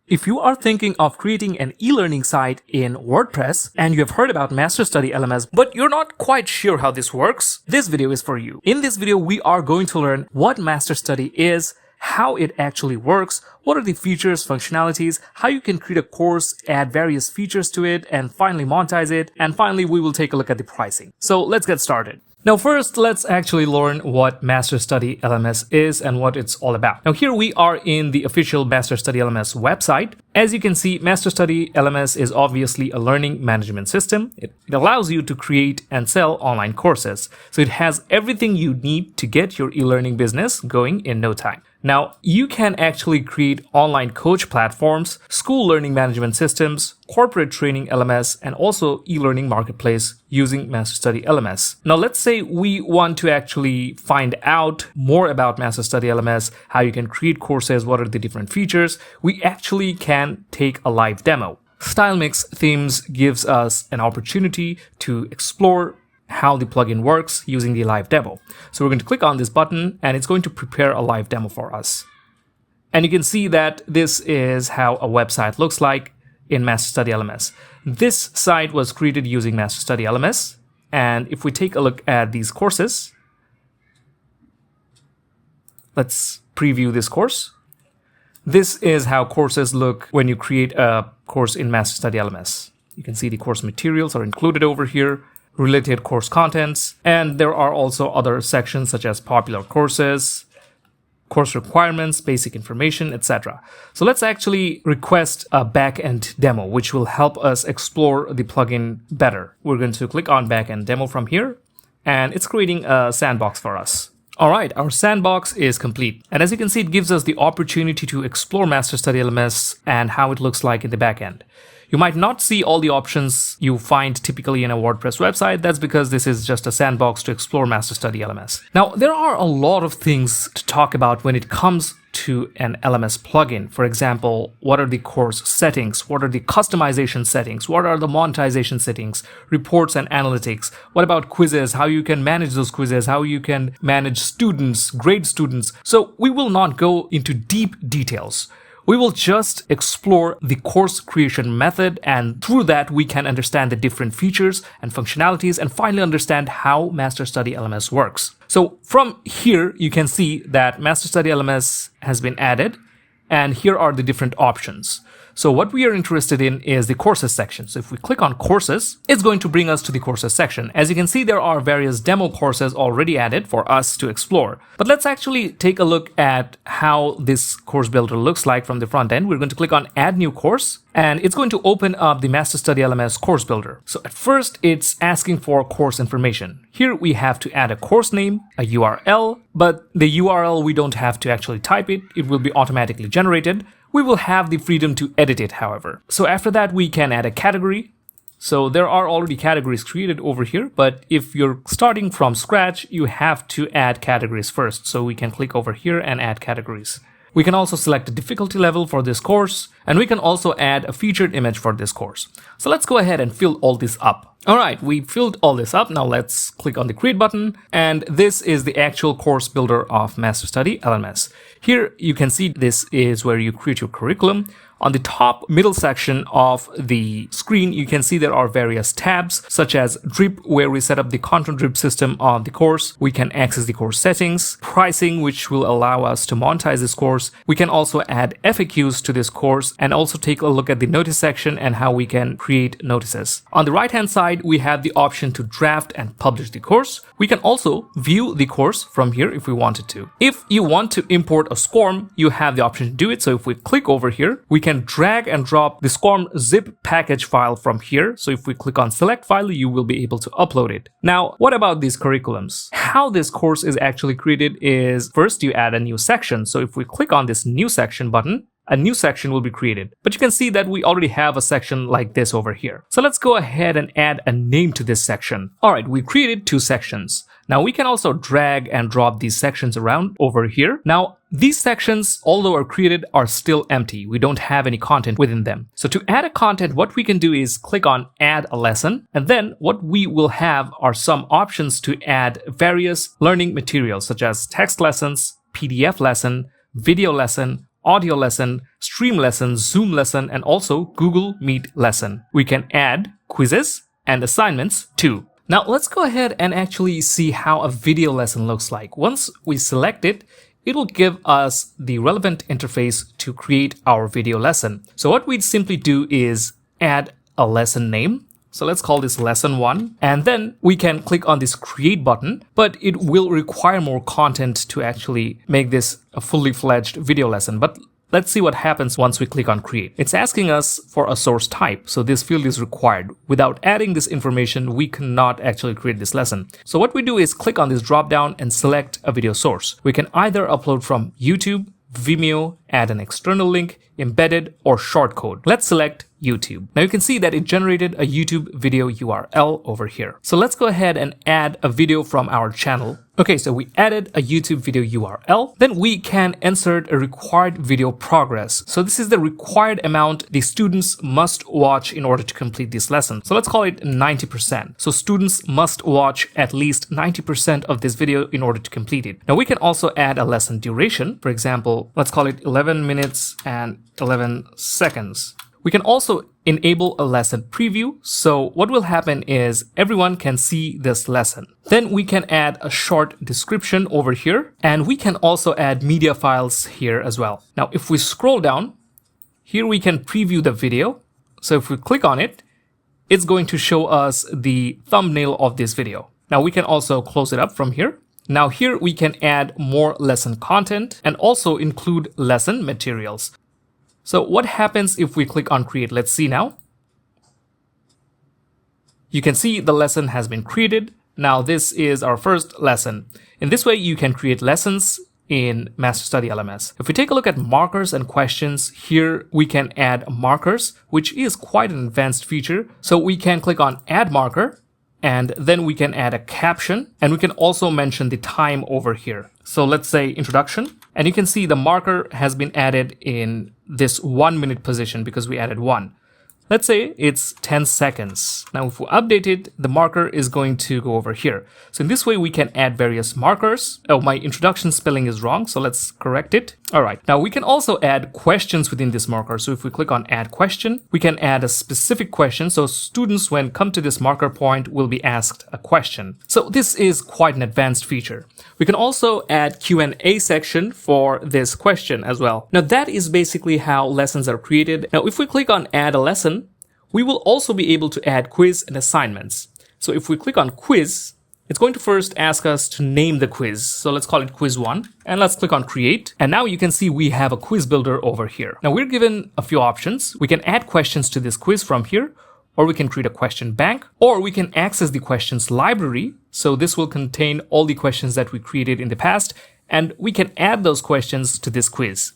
If you are thinking of creating an e-learning site in WordPress and you have heard about MasterStudy LMS, but you're not quite sure how this works, this video is for you. In this video, we are going to learn what MasterStudy is, how it actually works, what are the features, functionalities, how you can create a course, add various features to it, and finally monetize it. And finally, we will take a look at the pricing. So let's get started. Now first, let's actually learn what MasterStudy LMS is and what it's all about. Now here we are in the official MasterStudy LMS website. As you can see, MasterStudy LMS is obviously a learning management system. It allows you to create and sell online courses. So it has everything you need to get your e-learning business going in no time. Now, you can actually create online coach platforms, school learning management systems, corporate training LMS, and also e-learning marketplace using MasterStudy LMS. Now, let's say we want to actually find out more about MasterStudy LMS, how you can create courses, what are the different features. We actually can take a live demo. StyleMix Themes gives us an opportunity to explore how the plugin works using the live demo. So we're going to click on this button and it's going to prepare a live demo for us. And you can see that this is how a website looks like in MasterStudy LMS. This site was created using MasterStudy LMS. And if we take a look at these courses, let's preview this course. This is how courses look when you create a course in MasterStudy LMS. You can see the course materials are included over here, related course contents, and there are also other sections such as popular courses, course requirements, basic information, etc. So let's actually request a backend demo, which will help us explore the plugin better. We're going to click on backend demo from here, and it's creating a sandbox for us. All right, our sandbox is complete. And as you can see, it gives us the opportunity to explore MasterStudy LMS and how it looks like in the backend. You might not see all the options you find typically in a WordPress website. That's because this is just a sandbox to explore MasterStudy LMS. Now, there are a lot of things to talk about when it comes to an LMS plugin. For example, what are the course settings? What are the customization settings? What are the monetization settings? Reports and analytics? What about quizzes? How you can manage those quizzes? How you can manage students, grade students? So we will not go into deep details. We will just explore the course creation method, and through that we can understand the different features and functionalities and finally understand how MasterStudy LMS works. So from here you can see that MasterStudy LMS has been added, and here are the different options. So what we are interested in is the courses section. So if we click on courses, it's going to bring us to the courses section. As you can see, there are various demo courses already added for us to explore. But let's actually take a look at how this course builder looks like from the front end. We're going to click on add new course, and it's going to open up the MasterStudy LMS course builder. So at first, it's asking for course information. Here we have to add a course name, a URL, but the URL, we don't have to actually type it. It will be automatically generated. We will have the freedom to edit it, however. So after that, we can add a category. So there are already categories created over here, but if you're starting from scratch, you have to add categories first. So we can click over here and add categories. We can also select a difficulty level for this course, and we can also add a featured image for this course. So let's go ahead and fill all this up. All right, we filled all this up. Now let's click on the create button, and this is the actual course builder of MasterStudy LMS. Here you can see this is where you create your curriculum. On the top middle section of the screen, you can see there are various tabs such as drip, where we set up the content drip system of the course. We can access the course settings, pricing, which will allow us to monetize this course. We can also add FAQs to this course and also take a look at the notice section and how we can create notices. On the right hand side, we have the option to draft and publish the course. We can also view the course from here if we wanted to. If you want to import a SCORM, you have the option to do it. So if we click over here, we can drag and drop the SCORM zip package file from here. So if we click on select file, you will be able to upload it. Now, what about these curriculums? How this course is actually created is first you add a new section. So if we click on this new section button, a new section will be created. But you can see that we already have a section like this over here. So let's go ahead and add a name to this section. All right, we created two sections. Now we can also drag and drop these sections around over here. Now these sections, although are created, are still empty. We don't have any content within them. So to add a content, what we can do is click on add a lesson. And then what we will have are some options to add various learning materials such as text lessons, PDF lesson, video lesson, audio lesson, stream lesson, Zoom lesson, and also Google Meet lesson. We can add quizzes and assignments too. Now let's go ahead and actually see how a video lesson looks like. Once we select it, it will give us the relevant interface to create our video lesson. So what we'd simply do is add a lesson name. So let's call this lesson 1, and then we can click on this create button, but it will require more content to actually make this a fully fledged video lesson. But let's see what happens once we click on create. It's asking us for a source type, so this field is required. Without adding this information, we cannot actually create this lesson. So what we do is click on this drop down and select a video source. We can either upload from YouTube, Vimeo, add an external link, embedded, or shortcode. Let's select YouTube. Now you can see that it generated a YouTube video URL over here. So let's go ahead and add a video from our channel. Okay, so we added a YouTube video URL. Then we can insert a required video progress. So this is the required amount the students must watch in order to complete this lesson. So let's call it 90%. So students must watch at least 90% of this video in order to complete it. Now we can also add a lesson duration. For example, let's call it 11 minutes and 11 seconds. We can also enable a lesson preview. So what will happen is everyone can see this lesson. Then we can add a short description over here, and we can also add media files here as well. Now, if we scroll down, here we can preview the video. So if we click on it, it's going to show us the thumbnail of this video. Now we can also close it up from here. Now here we can add more lesson content and also include lesson materials. So what happens if we click on create? Let's see now. You can see the lesson has been created. Now this is our first lesson. In this way, you can create lessons in MasterStudy LMS. If we take a look at markers and questions, here we can add markers, which is quite an advanced feature. So we can click on add marker, and then we can add a caption, and we can also mention the time over here. So let's say introduction, and you can see the marker has been added in this 1 minute position because we added 1. Let's say it's 10 seconds. Now, if we update it, the marker is going to go over here. So in this way, we can add various markers. Oh, my introduction spelling is wrong, so let's correct it. All right. Now we can also add questions within this marker. So if we click on add question, we can add a specific question. So students, when come to this marker point, will be asked a question. So this is quite an advanced feature. We can also add Q&A section for this question as well. Now that is basically how lessons are created. Now, if we click on add a lesson, we will also be able to add quiz and assignments. So if we click on quiz, it's going to first ask us to name the quiz. So let's call it quiz 1, and let's click on create. And now you can see we have a quiz builder over here. Now we're given a few options. We can add questions to this quiz from here, or we can create a question bank, or we can access the questions library. So this will contain all the questions that we created in the past, and we can add those questions to this quiz.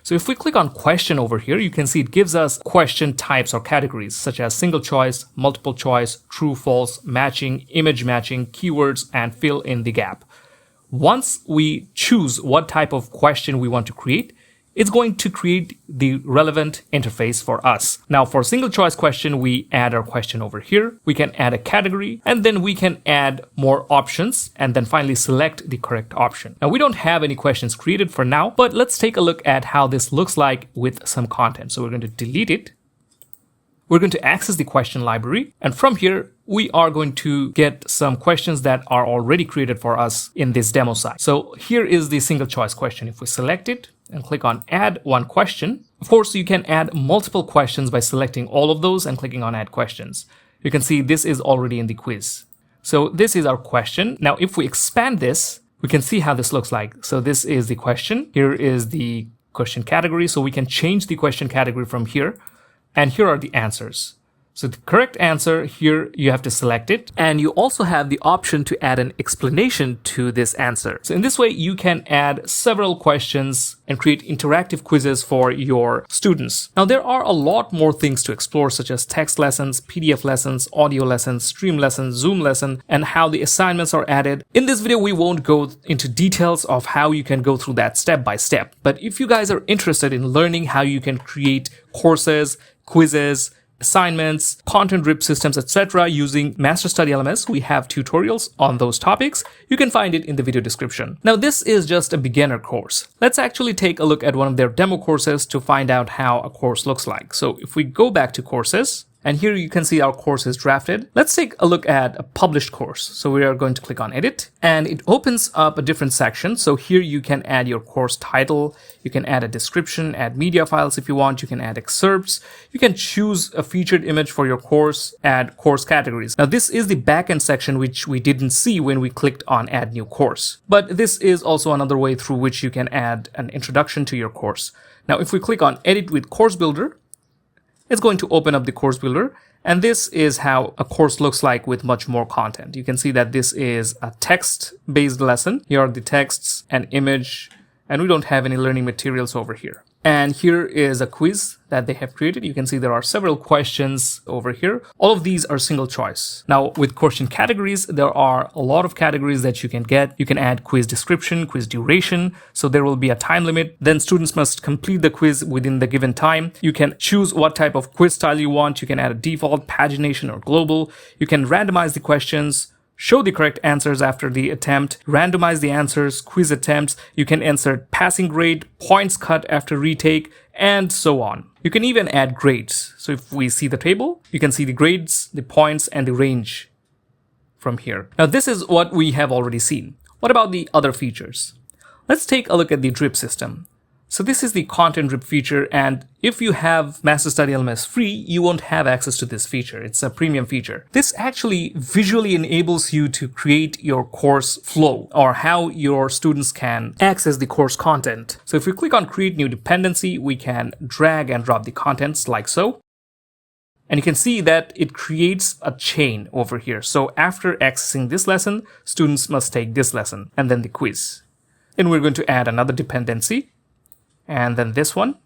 So if we click on question over here, you can see it gives us question types or categories such as single choice, multiple choice, true, false, matching, image matching, keywords, and fill in the gap. Once we choose what type of question we want to create, it's going to create the relevant interface for us. Now for single choice question, we add our question over here. We can add a category, and then we can add more options, and then finally select the correct option. Now we don't have any questions created for now, but let's take a look at how this looks like with some content. So we're going to delete it. We're going to access the question library, and from here, we are going to get some questions that are already created for us in this demo site. So here is the single choice question. If we select it and click on add one question, of course, you can add multiple questions by selecting all of those and clicking on add questions. You can see this is already in the quiz. So this is our question. Now, if we expand this, we can see how this looks like. So this is the question. Here is the question category. So we can change the question category from here. And here are the answers. So the correct answer here, you have to select it. And you also have the option to add an explanation to this answer. So in this way, you can add several questions and create interactive quizzes for your students. Now, there are a lot more things to explore, such as text lessons, PDF lessons, audio lessons, stream lessons, Zoom lesson, and how the assignments are added. In this video, we won't go into details of how you can go through that step by step. But if you guys are interested in learning how you can create courses, quizzes, assignments, content drip systems, etc. using MasterStudy LMS. We have tutorials on those topics. You can find it in the video description. Now, this is just a beginner course. Let's actually take a look at one of their demo courses to find out how a course looks like. So if we go back to courses, and here you can see our course is drafted. Let's take a look at a published course. So we are going to click on edit and it opens up a different section. So here you can add your course title. You can add a description, add media files if you want. You can add excerpts. You can choose a featured image for your course, add course categories. Now this is the backend section, which we didn't see when we clicked on add new course. But this is also another way through which you can add an introduction to your course. Now if we click on edit with course builder, it's going to open up the course builder, and this is how a course looks like with much more content. You can see that this is a text-based lesson. Here are the texts and image, and we don't have any learning materials over here. And here is a quiz that they have created. You can see there are several questions over here. All of these are single choice. Now, with question categories, there are a lot of categories that you can get. You can add quiz description, quiz duration. So there will be a time limit. Then students must complete the quiz within the given time. You can choose what type of quiz style you want. You can add a default, pagination, or global. You can randomize the questions, show the correct answers after the attempt, randomize the answers, quiz attempts. You can insert passing grade, points cut after retake, and so on. You can even add grades. So if we see the table, you can see the grades, the points, and the range from here. Now this is what we have already seen. What about the other features? Let's take a look at the drip system. So this is the content drip feature, and if you have MasterStudy LMS free, you won't have access to this feature. It's a premium feature. This actually visually enables you to create your course flow, or how your students can access the course content. So if we click on create new dependency, we can drag and drop the contents like so. And you can see that it creates a chain over here. So after accessing this lesson, students must take this lesson and then the quiz. Then we're going to add another dependency, and then this one,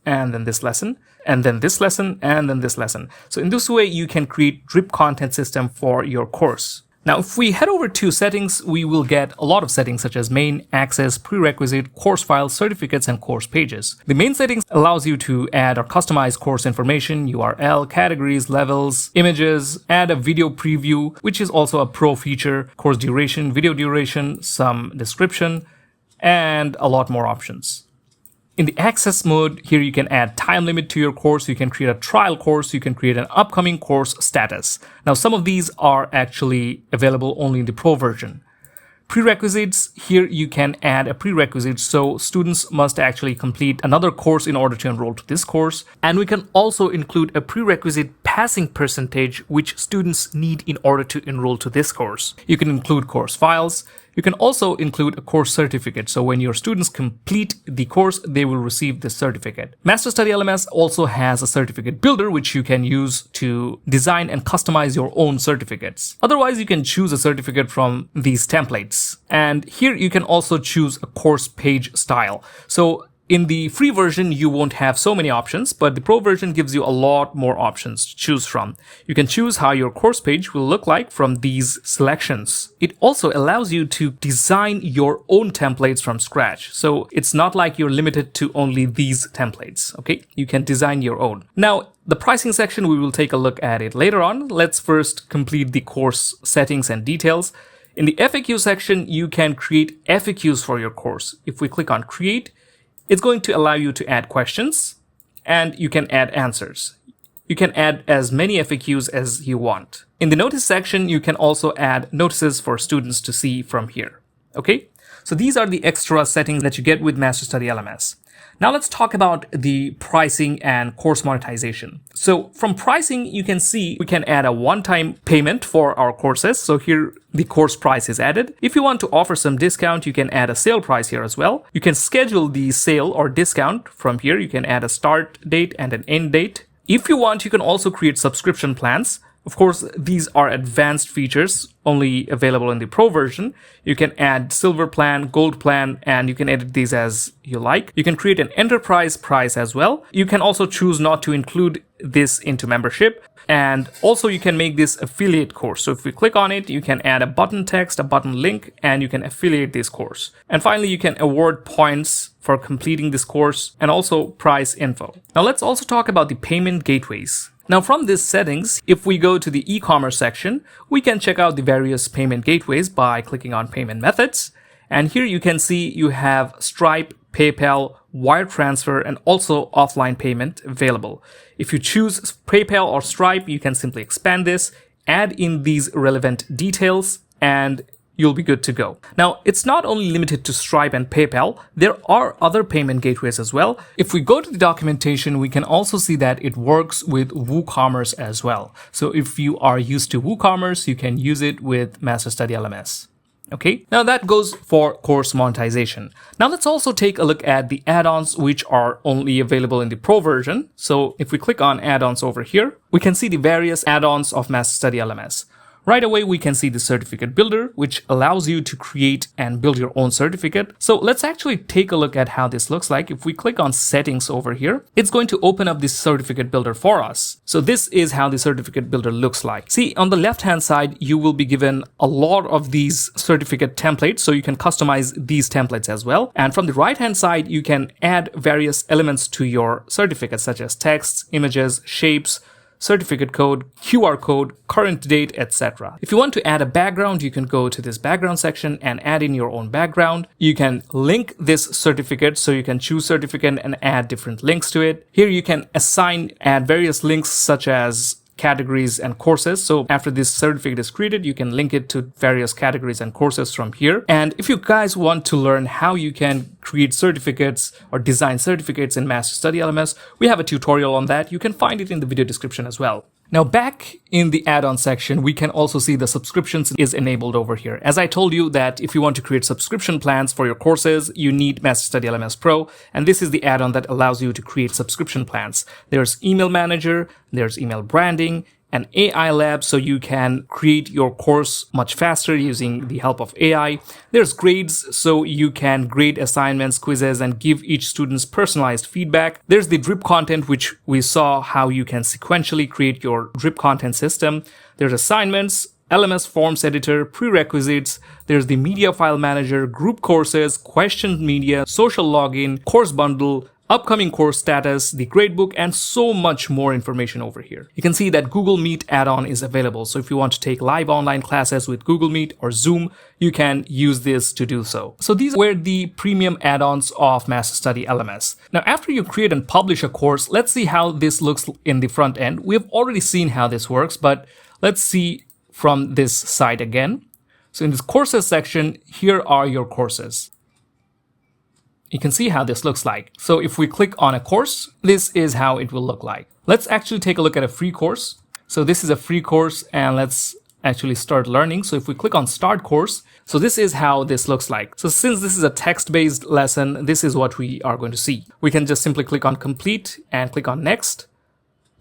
and then this lesson, and then this lesson, and then this lesson. So in this way, you can create drip content system for your course. Now, if we head over to settings, we will get a lot of settings such as main, access, prerequisite, course files, certificates, and course pages. The main settings allows you to add or customize course information, URL, categories, levels, images, add a video preview, which is also a pro feature, course duration, video duration, some description, and a lot more options. In the access mode, here you can add time limit to your course, you can create a trial course, you can create an upcoming course status. Now, some of these are actually available only in the pro version. Prerequisites, here you can add a prerequisite, so students must actually complete another course in order to enroll to this course. And we can also include a prerequisite passing percentage which students need in order to enroll to this course. You can include course files. You can also include a course certificate, so when your students complete the course, they will receive this certificate. MasterStudy LMS also has a certificate builder, which you can use to design and customize your own certificates. Otherwise, you can choose a certificate from these templates. And here you can also choose a course page style. So in the free version, you won't have so many options, but the pro version gives you a lot more options to choose from. You can choose how your course page will look like from these selections. It also allows you to design your own templates from scratch. So it's not like you're limited to only these templates, okay? You can design your own. Now, the pricing section, we will take a look at it later on. Let's first complete the course settings and details. In the FAQ section, you can create FAQs for your course. If we click on create, it's going to allow you to add questions, and you can add answers. You can add as many FAQs as you want. In the notice section, you can also add notices for students to see from here. Okay, so these are the extra settings that you get with MasterStudy LMS. Now let's talk about the pricing and course monetization. So from pricing, you can see we can add a one-time payment for our courses. So here the course price is added. If you want to offer some discount, you can add a sale price here as well. You can schedule the sale or discount from here. You can add a start date and an end date. If you want, you can also create subscription plans. Of course, these are advanced features only available in the pro version. You can add silver plan, gold plan, and you can edit these as you like. You can create an enterprise price as well. You can also choose not to include this into membership. And also you can make this affiliate course. So if we click on it, you can add a button text, a button link, and you can affiliate this course. And finally, you can award points for completing this course and also price info. Now let's also talk about the payment gateways. Now from these settings, if we go to the e-commerce section, we can check out the various payment gateways by clicking on payment methods. And here you can see you have Stripe, PayPal, wire transfer, and also offline payment available. If you choose PayPal or Stripe, you can simply expand this, add in these relevant details, and you'll be good to go. Now, it's not only limited to Stripe and PayPal, there are other payment gateways as well. If we go to the documentation, we can also see that it works with WooCommerce as well. So if you are used to WooCommerce, you can use it with MasterStudy LMS. Okay, now that goes for course monetization. Now let's also take a look at the add-ons which are only available in the Pro version. So if we click on add-ons over here, we can see the various add-ons of MasterStudy LMS. Right away, we can see the certificate builder, which allows you to create and build your own certificate. So let's actually take a look at how this looks like. If we click on settings over here, it's going to open up this certificate builder for us. So this is how the certificate builder looks like. See, on the left-hand side, you will be given a lot of these certificate templates, so you can customize these templates as well. And from the right-hand side, you can add various elements to your certificate, such as text, images, shapes, certificate code, QR code, current date, etc. If you want to add a background, you can go to this background section and add in your own background. You can link this certificate, so you can choose certificate and add different links to it. Here you can add various links such as categories and courses. So after this certificate is created, you can link it to various categories and courses from here. And if you guys want to learn how you can create certificates or design certificates in MasterStudy LMS, we have a tutorial on that. You can find it in the video description as well. Now back in the add-on section, we can also see the subscriptions is enabled over here. As I told you that if you want to create subscription plans for your courses, you need MasterStudy LMS Pro, and this is the add-on that allows you to create subscription plans. There's email manager, there's email branding, and AI lab, so you can create your course much faster using the help of AI. There's grades, so you can grade assignments, quizzes, and give each student's personalized feedback. There's the drip content, which we saw how you can sequentially create your drip content system. There's assignments, LMS forms editor, prerequisites. There's the media file manager, group courses, question media, social login, course bundle, upcoming course status, the gradebook, and so much more information over here. You can see that Google Meet add-on is available. So if you want to take live online classes with Google Meet or Zoom, you can use this to do so. So these were the premium add-ons of MasterStudy LMS. Now, after you create and publish a course, let's see how this looks in the front end. We have already seen how this works, but let's see from this side again. So in this courses section, here are your courses. You can see how this looks like. So if we click on a course, this is how it will look like. Let's actually take a look at a free course. So this is a free course, and let's actually start learning. So if we click on start course, so this is how this looks like. So since this is a text-based lesson, this is what we are going to see. We can just simply click on complete and click on next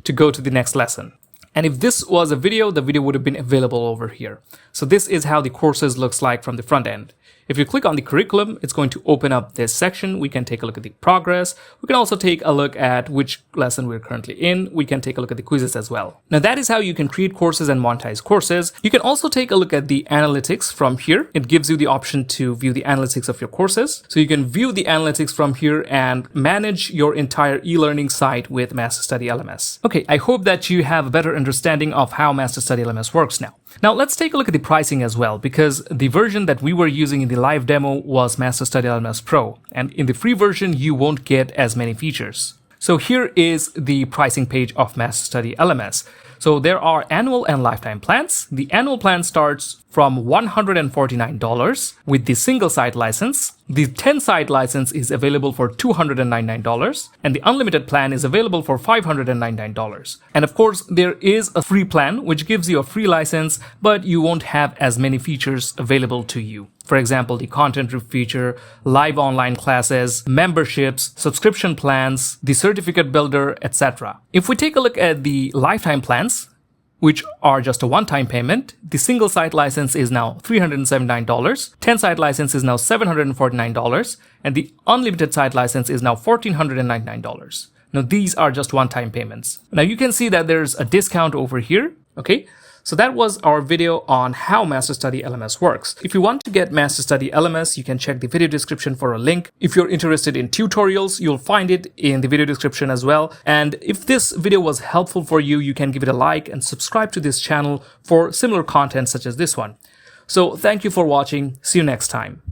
to go to the next lesson. And if this was a video, the video would have been available over here. So this is how the courses looks like from the front end. If you click on the curriculum, it's going to open up this section. We can take a look at the progress. We can also take a look at which lesson we're currently in. We can take a look at the quizzes as well. Now that is how you can create courses and monetize courses. You can also take a look at the analytics from here. It gives you the option to view the analytics of your courses. So you can view the analytics from here and manage your entire e-learning site with MasterStudy LMS. Okay, I hope that you have a better understanding of how MasterStudy LMS works now. Now let's take a look at the pricing as well, because the version that we were using in the live demo was MasterStudy LMS Pro, and in the free version you won't get as many features. So here is the pricing page of MasterStudy LMS. So there are annual and lifetime plans. The annual plan starts from $149 with the single site license. The 10 site license is available for $299, and the unlimited plan is available for $599. And of course, there is a free plan which gives you a free license, but you won't have as many features available to you. For example, the content rip feature, live online classes, memberships, subscription plans, the certificate builder, etc. If we take a look at the lifetime plans, which are just a one-time payment, the single site license is now $379, 10 site license is now $749, and the unlimited site license is now $1,499. Now these are just one-time payments. Now you can see that there's a discount over here, okay? So that was our video on how MasterStudy LMS works. If you want to get MasterStudy LMS, you can check the video description for a link. If you're interested in tutorials, you'll find it in the video description as well. And if this video was helpful for you, you can give it a like and subscribe to this channel for similar content such as this one. So thank you for watching. See you next time.